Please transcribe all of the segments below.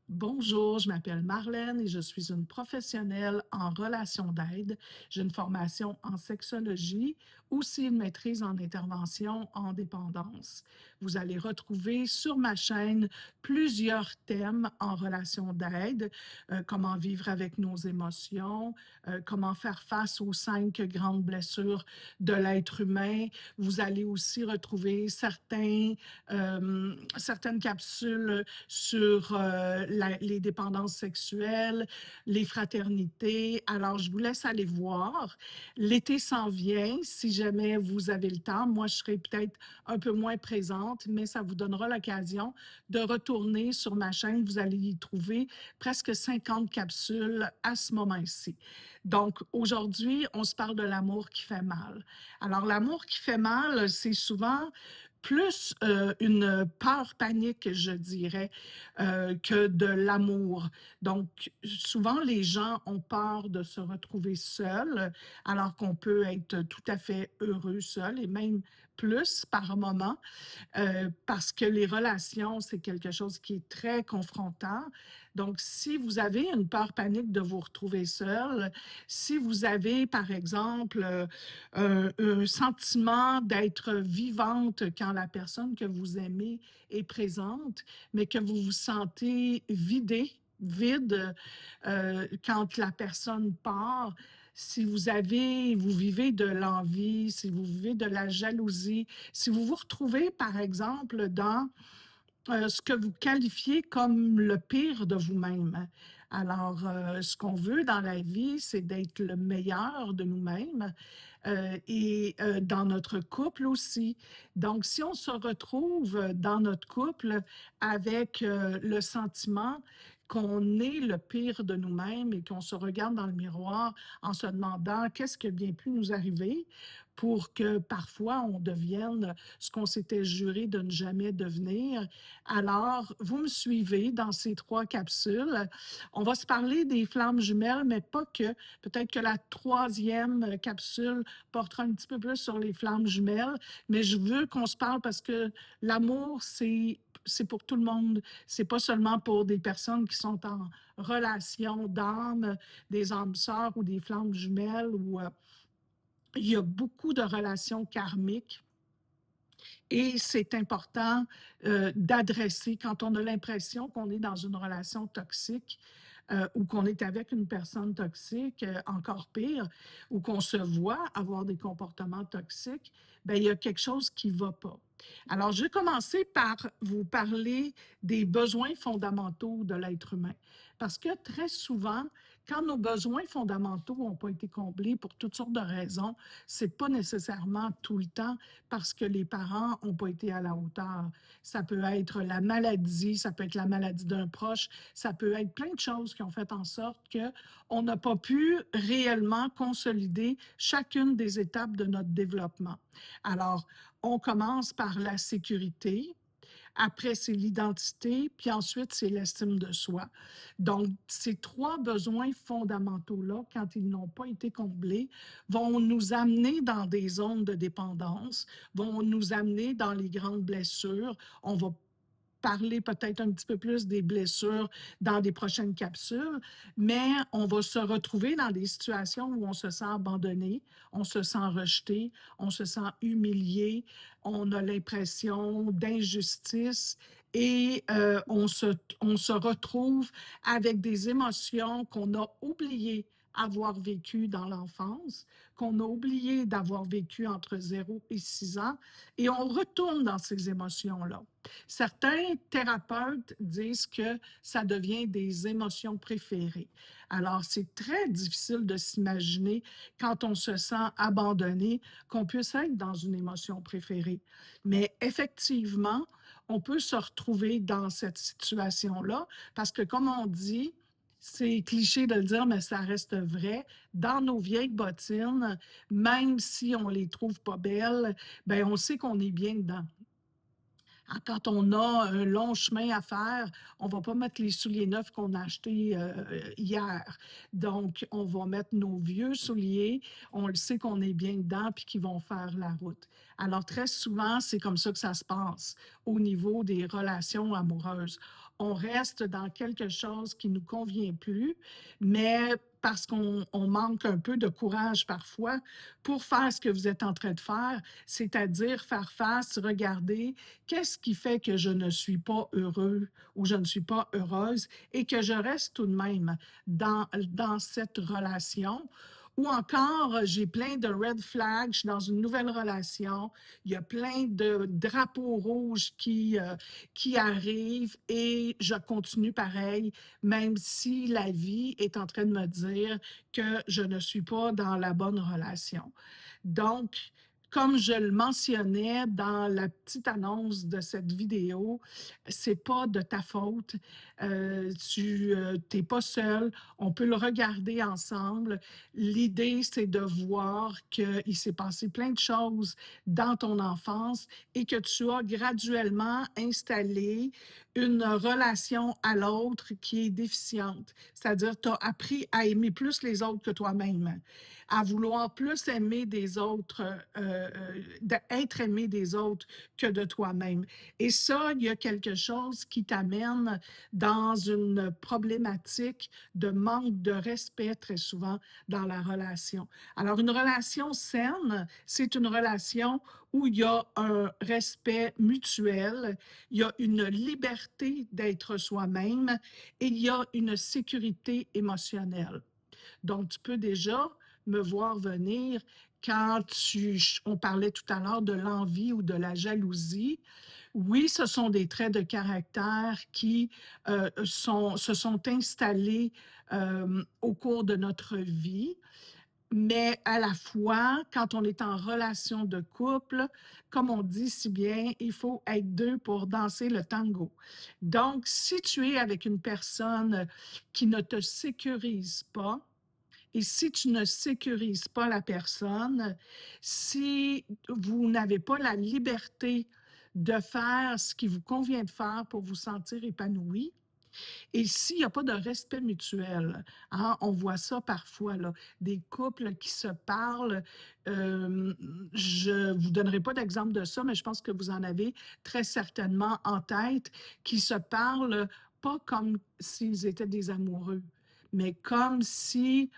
Bonjour, je m'appelle Marlène et je suis une professionnelle en relations d'aide. J'ai une formation en sexologie, aussi une maîtrise en intervention en dépendance. Vous allez retrouver sur ma chaîne plusieurs thèmes en relation d'aide, comment vivre avec nos émotions, comment faire face aux 5 grandes blessures de l'être humain. Vous allez aussi retrouver certaines capsules sur les dépendances sexuelles, les fraternités. Alors, je vous laisse aller voir. L'été s'en vient. Si jamais vous avez le temps, moi, je serai peut-être un peu moins présente, mais ça vous donnera l'occasion de retourner sur ma chaîne. Vous allez y trouver presque 50 capsules à ce moment-ci. Donc, aujourd'hui, on se parle de l'amour qui fait mal. Alors, l'amour qui fait mal, c'est souvent plus une peur panique, je dirais, que de l'amour. Donc, souvent, les gens ont peur de se retrouver seuls, alors qu'on peut être tout à fait heureux seul et même plus par moment, parce que les relations, c'est quelque chose qui est très confrontant. Donc, si vous avez une peur panique de vous retrouver seul, si vous avez, par exemple, un sentiment d'être vivante quand la personne que vous aimez est présente, mais que vous vous sentez vidé, vide, quand la personne part, si vous vivez de l'envie, si vous vivez de la jalousie, si vous vous retrouvez, par exemple, dans ce que vous qualifiez comme le pire de vous-même. Alors, ce qu'on veut dans la vie, c'est d'être le meilleur de nous-mêmes et dans notre couple aussi. Donc, si on se retrouve dans notre couple avec le sentiment qu'on est le pire de nous-mêmes et qu'on se regarde dans le miroir en se demandant qu'est-ce qui a bien pu nous arriver pour que parfois on devienne ce qu'on s'était juré de ne jamais devenir. Alors, vous me suivez dans ces 3 capsules. On va se parler des flammes jumelles, mais pas que. Peut-être que la troisième capsule portera un petit peu plus sur les flammes jumelles, mais je veux qu'on se parle parce que l'amour, c'est pour tout le monde. C'est pas seulement pour des personnes qui sont en relation d'âme, des âmes sœurs ou des flammes jumelles, où il y a beaucoup de relations karmiques et c'est important d'adresser quand on a l'impression qu'on est dans une relation toxique ou qu'on est avec une personne toxique, encore pire, ou qu'on se voit avoir des comportements toxiques, ben, il y a quelque chose qui ne va pas. Alors, je vais commencer par vous parler des besoins fondamentaux de l'être humain. Parce que très souvent, quand nos besoins fondamentaux n'ont pas été comblés pour toutes sortes de raisons, c'est pas nécessairement tout le temps parce que les parents n'ont pas été à la hauteur. Ça peut être la maladie, ça peut être la maladie d'un proche, ça peut être plein de choses qui ont fait en sorte qu'on n'a pas pu réellement consolider chacune des étapes de notre développement. Alors, on commence par la sécurité, après, c'est l'identité, puis ensuite, c'est l'estime de soi. Donc, ces 3 besoins fondamentaux-là, quand ils n'ont pas été comblés, vont nous amener dans des zones de dépendance, vont nous amener dans les grandes blessures. On va parler peut-être un petit peu plus des blessures dans des prochaines capsules, mais on va se retrouver dans des situations où on se sent abandonné, on se sent rejeté, on se sent humilié, on a l'impression d'injustice et on se retrouve avec des émotions qu'on a oubliées avoir vécues dans l'enfance, qu'on a oublié d'avoir vécu entre 0 et 6 ans, et on retourne dans ces émotions-là. Certains thérapeutes disent que ça devient des émotions préférées. Alors, c'est très difficile de s'imaginer, quand on se sent abandonné, qu'on puisse être dans une émotion préférée. Mais effectivement, on peut se retrouver dans cette situation-là parce que, comme on dit, c'est cliché de le dire, mais ça reste vrai. Dans nos vieilles bottines, même si on les trouve pas belles, ben on sait qu'on est bien dedans. Quand on a un long chemin à faire, on ne va pas mettre les souliers neufs qu'on a achetés hier. Donc, on va mettre nos vieux souliers. On le sait qu'on est bien dedans puis qu'ils vont faire la route. Alors, très souvent, c'est comme ça que ça se passe au niveau des relations amoureuses. on reste dans quelque chose qui nous convient plus, mais parce qu'on manque un peu de courage parfois pour faire ce que vous êtes en train de faire, c'est-à-dire faire face, regarder qu'est-ce qui fait que je ne suis pas heureux ou je ne suis pas heureuse et que je reste tout de même dans cette relation. Ou encore, j'ai plein de red flags, je suis dans une nouvelle relation, il y a plein de drapeaux rouges qui arrivent et je continue pareil, même si la vie est en train de me dire que je ne suis pas dans la bonne relation. Donc, comme je le mentionnais dans la petite annonce de cette vidéo, c'est pas de ta faute. Tu t'es pas seul. On peut le regarder ensemble. L'idée, c'est de voir qu'il s'est passé plein de choses dans ton enfance et que tu as graduellement installé une relation à l'autre qui est déficiente. C'est-à-dire, tu as appris à aimer plus les autres que toi-même, à vouloir plus aimer des autres, d'être aimé des autres que de toi-même. Et ça, il y a quelque chose qui t'amène dans une problématique de manque de respect très souvent dans la relation. Alors, une relation saine, c'est une relation où il y a un respect mutuel, il y a une liberté d'être soi-même et il y a une sécurité émotionnelle. Donc, tu peux déjà me voir venir on parlait tout à l'heure de l'envie ou de la jalousie. Oui, ce sont des traits de caractère qui se sont installés au cours de notre vie, mais à la fois, quand on est en relation de couple, comme on dit si bien, il faut être deux pour danser le tango. Donc, si tu es avec une personne qui ne te sécurise pas, et si tu ne sécurises pas la personne, si vous n'avez pas la liberté de faire ce qui vous convient de faire pour vous sentir épanoui, et s'il n'y a pas de respect mutuel, hein, on voit ça parfois, là, des couples qui se parlent. Je ne vous donnerai pas d'exemple de ça, mais je pense que vous en avez très certainement en tête, qui se parlent pas comme s'ils étaient des amoureux, mais comme si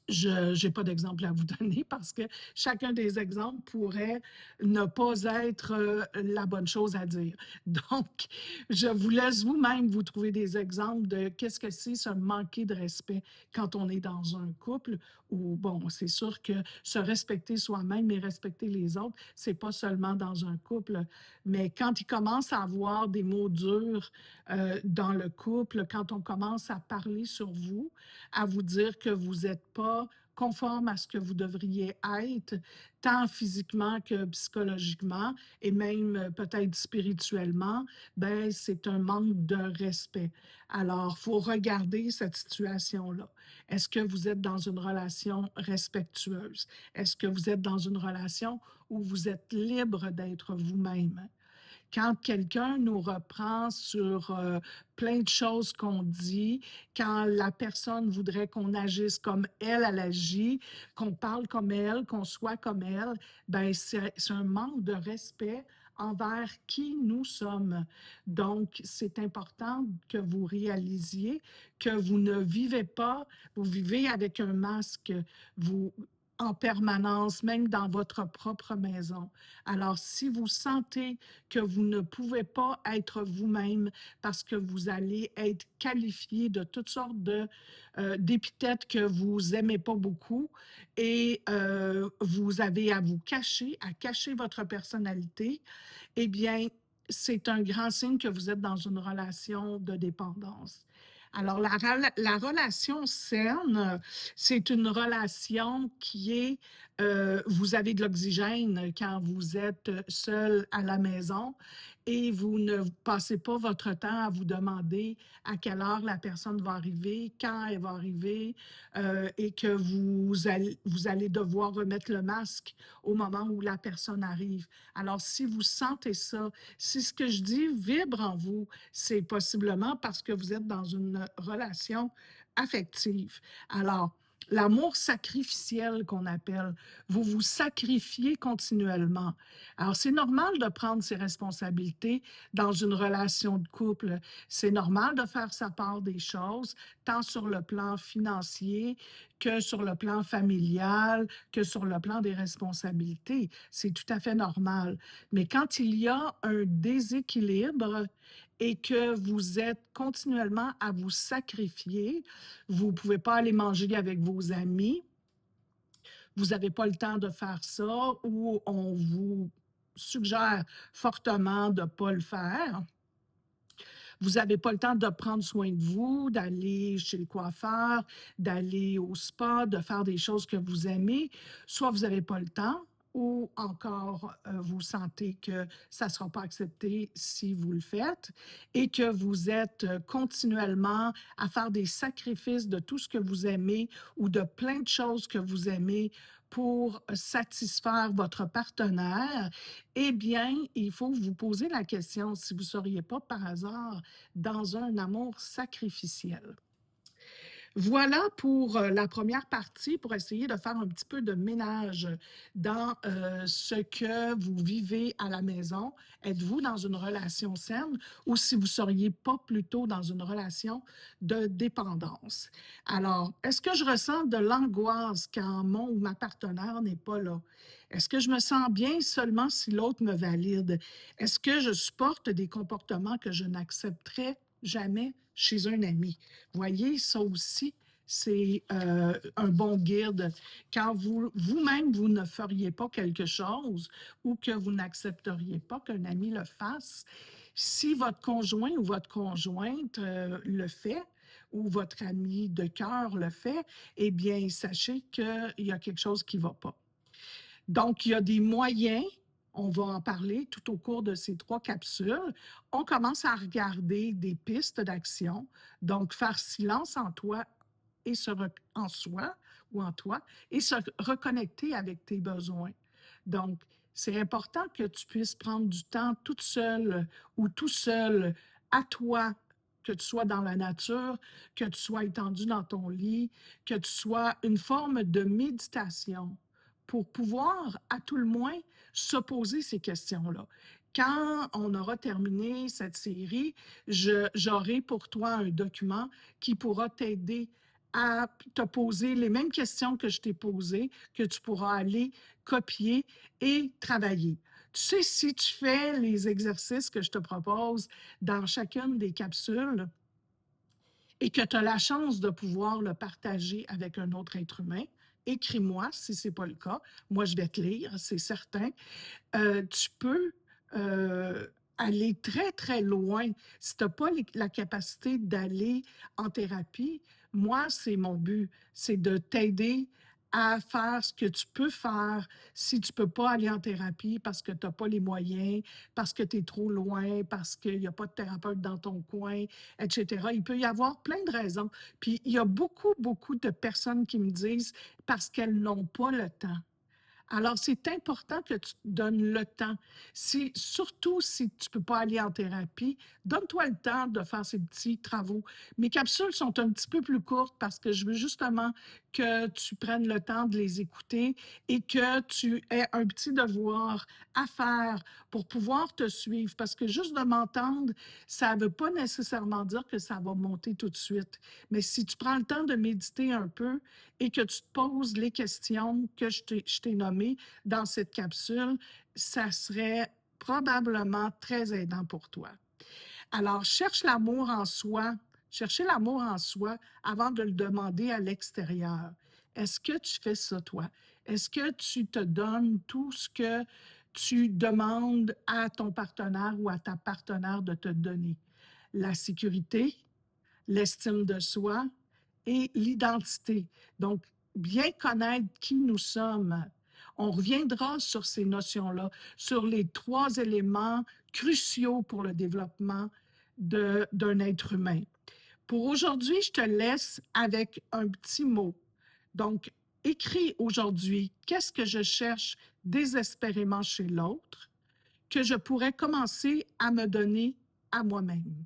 je n'ai pas d'exemple à vous donner parce que chacun des exemples pourrait ne pas être la bonne chose à dire. Donc, je vous laisse vous-même vous trouver des exemples de qu'est-ce que c'est se manquer de respect quand on est dans un couple où, bon, c'est sûr que se respecter soi-même et respecter les autres, c'est pas seulement dans un couple, mais quand il commence à avoir des mots durs dans le couple, quand on commence à parler sur vous, à vous dire que vous n'êtes pas conforme à ce que vous devriez être, tant physiquement que psychologiquement et même peut-être spirituellement, ben c'est un manque de respect. Alors, il faut regarder cette situation-là. Est-ce que vous êtes dans une relation respectueuse? Est-ce que vous êtes dans une relation où vous êtes libre d'être vous-même? Quand quelqu'un nous reprend sur plein de choses qu'on dit, quand la personne voudrait qu'on agisse comme elle agit, qu'on parle comme elle, qu'on soit comme elle, ben c'est un manque de respect envers qui nous sommes. Donc, c'est important que vous réalisiez que vous ne vivez pas, vous vivez avec un masque, vous en permanence, même dans votre propre maison. Alors, si vous sentez que vous ne pouvez pas être vous-même parce que vous allez être qualifié de toutes sortes d'épithètes que vous aimez pas beaucoup et vous avez à vous cacher, à cacher votre personnalité, eh bien, c'est un grand signe que vous êtes dans une relation de dépendance. Alors, la relation saine, c'est une relation qui est, vous avez de l'oxygène quand vous êtes seul à la maison et vous ne passez pas votre temps à vous demander à quelle heure la personne va arriver, quand elle va arriver, et que vous allez devoir remettre le masque au moment où la personne arrive. Alors, si vous sentez ça, si ce que je dis vibre en vous, c'est possiblement parce que vous êtes dans une relation affective. Alors, L'amour sacrificiel qu'on appelle. Vous vous sacrifiez continuellement. Alors, c'est normal de prendre ses responsabilités dans une relation de couple. C'est normal de faire sa part des choses, tant sur le plan financier que sur le plan familial, que sur le plan des responsabilités. C'est tout à fait normal. Mais quand il y a un déséquilibre et que vous êtes continuellement à vous sacrifier, vous ne pouvez pas aller manger avec vos amis, vous n'avez pas le temps de faire ça ou on vous suggère fortement de ne pas le faire. Vous n'avez pas le temps de prendre soin de vous, d'aller chez le coiffeur, d'aller au spa, de faire des choses que vous aimez. Soit vous n'avez pas le temps ou encore vous sentez que ça ne sera pas accepté si vous le faites et que vous êtes continuellement à faire des sacrifices de tout ce que vous aimez ou de plein de choses que vous aimez pour satisfaire votre partenaire, eh bien, il faut vous poser la question si vous ne seriez pas par hasard dans un amour sacrificiel. Voilà pour la première partie, pour essayer de faire un petit peu de ménage dans ce que vous vivez à la maison. Êtes-vous dans une relation saine ou si vous seriez pas plutôt dans une relation de dépendance? Alors, est-ce que je ressens de l'angoisse quand mon ou ma partenaire n'est pas là? Est-ce que je me sens bien seulement si l'autre me valide? Est-ce que je supporte des comportements que je n'accepterais jamais chez un ami? Voyez, ça aussi, c'est un bon guide. Quand vous-même, vous ne feriez pas quelque chose ou que vous n'accepteriez pas qu'un ami le fasse, si votre conjoint ou votre conjointe le fait, ou votre ami de cœur le fait, eh bien, sachez qu'il y a quelque chose qui ne va pas. Donc, il y a des moyens, on va en parler tout au cours de ces 3 capsules. On commence à regarder des pistes d'action, donc faire silence en toi et en soi ou en toi et se reconnecter avec tes besoins. Donc, c'est important que tu puisses prendre du temps toute seule ou tout seul à toi, que tu sois dans la nature, que tu sois étendu dans ton lit, que tu sois une forme de méditation pour pouvoir, à tout le moins, se poser ces questions-là. Quand on aura terminé cette série, j'aurai pour toi un document qui pourra t'aider à te poser les mêmes questions que je t'ai posées, que tu pourras aller copier et travailler. Tu sais, si tu fais les exercices que je te propose dans chacune des capsules et que tu as la chance de pouvoir le partager avec un autre être humain, écris-moi si ce n'est pas le cas. Moi, je vais te lire, c'est certain. Tu peux aller très, très loin. Si tu n'as pas la capacité d'aller en thérapie, moi, c'est mon but, c'est de t'aider à faire ce que tu peux faire si tu ne peux pas aller en thérapie parce que tu n'as pas les moyens, parce que tu es trop loin, parce qu'il n'y a pas de thérapeute dans ton coin, etc. Il peut y avoir plein de raisons. Puis il y a beaucoup, beaucoup de personnes qui me disent parce qu'elles n'ont pas le temps. Alors, c'est important que tu te donnes le temps. Surtout si tu ne peux pas aller en thérapie, donne-toi le temps de faire ces petits travaux. Mes capsules sont un petit peu plus courtes parce que je veux justement que tu prennes le temps de les écouter et que tu aies un petit devoir à faire pour pouvoir te suivre. Parce que juste de m'entendre, ça ne veut pas nécessairement dire que ça va monter tout de suite. Mais si tu prends le temps de méditer un peu et que tu te poses les questions que je t'ai nommées dans cette capsule, ça serait probablement très aidant pour toi. Alors, cherche l'amour en soi. Cherchez l'amour en soi avant de le demander à l'extérieur. Est-ce que tu fais ça, toi? Est-ce que tu te donnes tout ce que tu demandes à ton partenaire ou à ta partenaire de te donner? La sécurité, l'estime de soi et l'identité. Donc, bien connaître qui nous sommes. On reviendra sur ces notions-là, sur les 3 éléments cruciaux pour le développement d'un être humain. Pour aujourd'hui, je te laisse avec un petit mot. Donc, écris aujourd'hui qu'est-ce que je cherche désespérément chez l'autre, que je pourrais commencer à me donner à moi-même.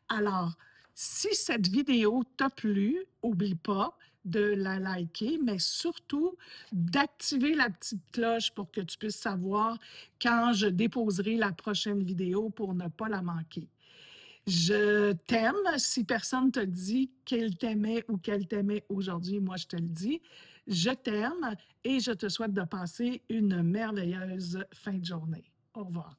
Alors, si cette vidéo t'a plu, n'oublie pas de la liker, mais surtout d'activer la petite cloche pour que tu puisses savoir quand je déposerai la prochaine vidéo pour ne pas la manquer. Je t'aime. Si personne te dit qu'il t'aimait ou qu'elle t'aimait aujourd'hui, moi je te le dis. Je t'aime et je te souhaite de passer une merveilleuse fin de journée. Au revoir.